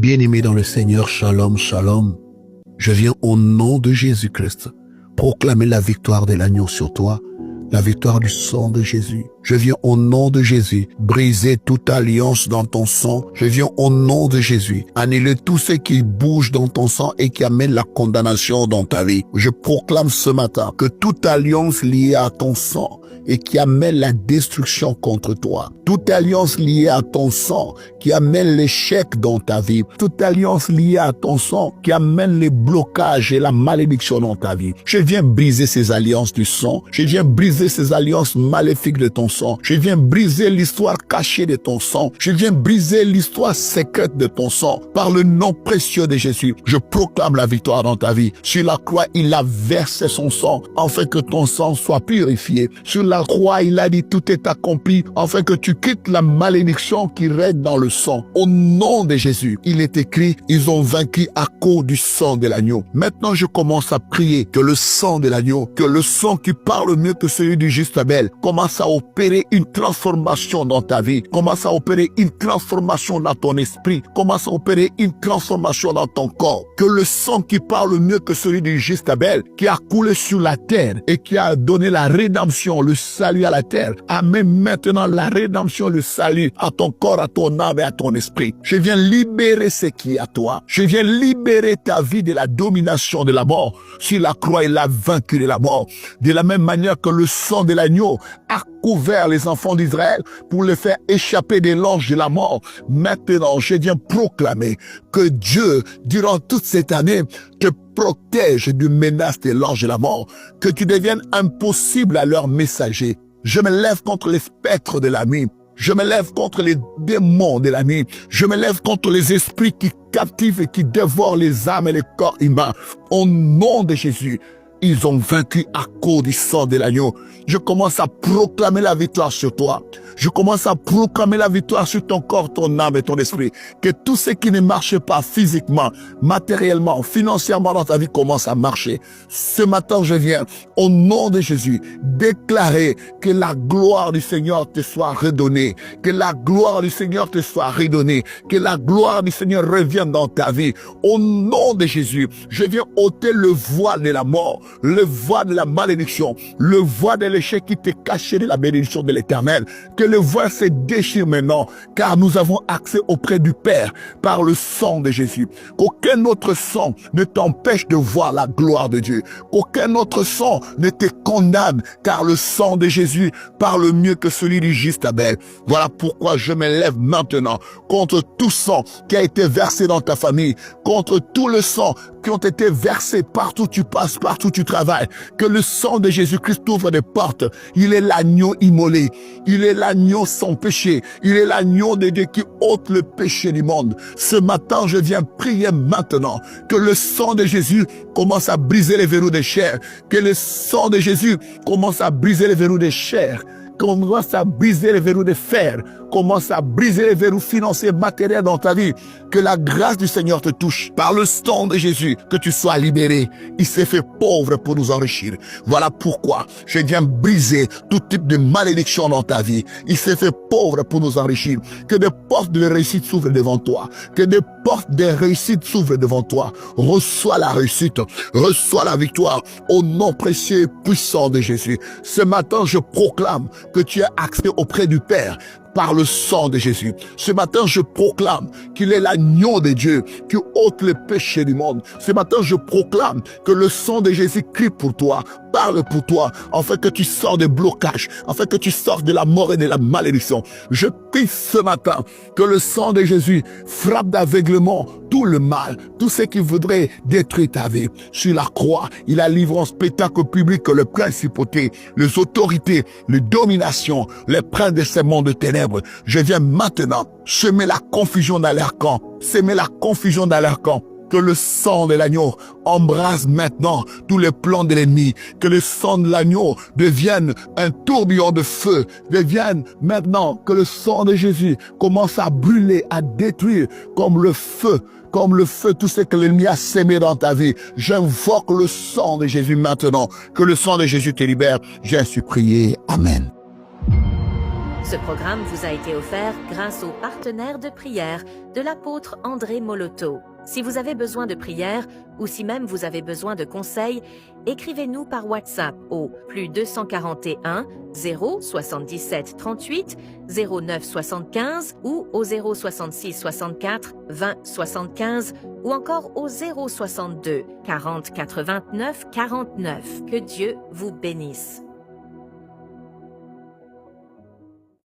Bien-aimé dans le Seigneur, shalom, shalom. Je viens au nom de Jésus-Christ proclamer la victoire de l'agneau sur toi, la victoire du sang de Jésus. Je viens au nom de Jésus briser toute alliance dans ton sang. Je viens au nom de Jésus annuler tout ce qui bouge dans ton sang et qui amène la condamnation dans ta vie. Je proclame ce matin que toute alliance liée à ton sang et qui amène la destruction contre toi, toute alliance liée à ton sang qui amène l'échec dans ta vie, toute alliance liée à ton sang qui amène les blocages et la malédiction dans ta vie. Je viens briser ces alliances du sang, je viens briser ces alliances maléfiques de ton sang, je viens briser l'histoire cachée de ton sang, je viens briser l'histoire secrète de ton sang. Par le nom précieux de Jésus, je proclame la victoire dans ta vie. Sur la croix, il a versé son sang afin que ton sang soit purifié. Sur la croix, il a dit tout est accompli afin que tu quittes la malédiction qui règne dans le sang. Au nom de Jésus, il est écrit, ils ont vaincu à cause du sang de l'agneau. Maintenant, je commence à prier que le sang de l'agneau, que le sang qui parle mieux que celui du juste Abel, commence à opérer une transformation dans ta vie, commence à opérer une transformation dans ton esprit, commence à opérer une transformation dans ton corps. Que le sang qui parle mieux que celui du juste Abel, qui a coulé sur la terre et qui a donné la rédemption, le salut à la terre, amène maintenant la rédemption, le salut à ton corps, à ton âme et à ton esprit. Je viens libérer ce qui est à toi. Je viens libérer ta vie de la domination de la mort. Sur la croix, il a vaincu de la mort. De la même manière que le sang de l'agneau a couvert les enfants d'Israël pour les faire échapper des langes de la mort. Maintenant, je viens proclamer que Dieu, durant toute cette année, te protège du menace des langes de la mort, que tu deviennes impossible à leurs messagers. Je me lève contre les spectres de la nuit. Je me lève contre les démons de la nuit. Je me lève contre les esprits qui captivent et qui dévorent les âmes et les corps humains. Au nom de Jésus, ils ont vaincu à cause du sang de l'agneau. Je commence à proclamer la victoire sur toi. Je commence à proclamer la victoire sur ton corps, ton âme et ton esprit. Que tout ce qui ne marche pas physiquement, matériellement, financièrement dans ta vie commence à marcher. Ce matin, je viens, au nom de Jésus, déclarer que la gloire du Seigneur te soit redonnée. Que la gloire du Seigneur te soit redonnée. Que la gloire du Seigneur revienne dans ta vie. Au nom de Jésus, je viens ôter le voile de la mort, le voile de la malédiction, le voile de l'échec qui t'est caché de la bénédiction de l'Éternel. Que le voile se déchire maintenant, car nous avons accès auprès du Père par le sang de Jésus. Qu'aucun autre sang ne t'empêche de voir la gloire de Dieu. Qu'aucun autre sang ne te condamne, car le sang de Jésus parle mieux que celui du juste Abel. Voilà pourquoi je me lève maintenant contre tout sang qui a été versé dans ta famille, contre tout le sang qui ont été versés partout où tu passes, partout où tu travailles. Que le sang de Jésus-Christ ouvre des portes. Il est l'agneau immolé. Il est l'agneau sans péché. Il est l'agneau de Dieu qui ôte le péché du monde. Ce matin, je viens prier maintenant que le sang de Jésus commence à briser les verrous des chairs. Que le sang de Jésus commence à briser les verrous des chairs. Commence à briser les verrous de fer, commence à briser les verrous financiers, matériels dans ta vie. Que la grâce du Seigneur te touche. Par le sang de Jésus, que tu sois libéré. Il s'est fait pauvre pour nous enrichir. Voilà pourquoi je viens briser tout type de malédiction dans ta vie. Il s'est fait pauvre pour nous enrichir. Que des portes de réussite s'ouvrent devant toi. Que des portes de réussite s'ouvrent devant toi. Reçois la réussite. Reçois la victoire. Au nom précieux et puissant de Jésus. Ce matin, je proclame que tu as accès auprès du Père par le sang de Jésus. Ce matin, je proclame qu'il est l'agneau de Dieu qui ôte le péché du monde. Ce matin, je proclame que le sang de Jésus crie pour toi, parle pour toi, afin que tu sors des blocages, afin que tu sors de la mort et de la malédiction. Je prie ce matin que le sang de Jésus frappe d'aveuglement tout le mal, tout ce qui voudrait détruire ta vie. Sur la croix, il a livré en spectacle public que les principautés, les autorités, les dominations, les princes de ces mondes de ténèbres. Je viens maintenant semer la confusion dans leur camp, semer la confusion dans leur camp. Que le sang de l'agneau embrase maintenant tous les plans de l'ennemi. Que le sang de l'agneau devienne un tourbillon de feu. Devienne maintenant que le sang de Jésus commence à brûler, à détruire comme le feu, tout ce que l'ennemi a sémé dans ta vie. J'invoque le sang de Jésus maintenant. Que le sang de Jésus te libère. J'ai ainsi prié. Amen. Ce programme vous a été offert grâce aux partenaires de prière de l'apôtre André Moloto. Si vous avez besoin de prière ou si même vous avez besoin de conseils, écrivez-nous par WhatsApp au +241 077 38 09 75 ou au 066 64 20 75 ou encore au 062 40 89 49. Que Dieu vous bénisse.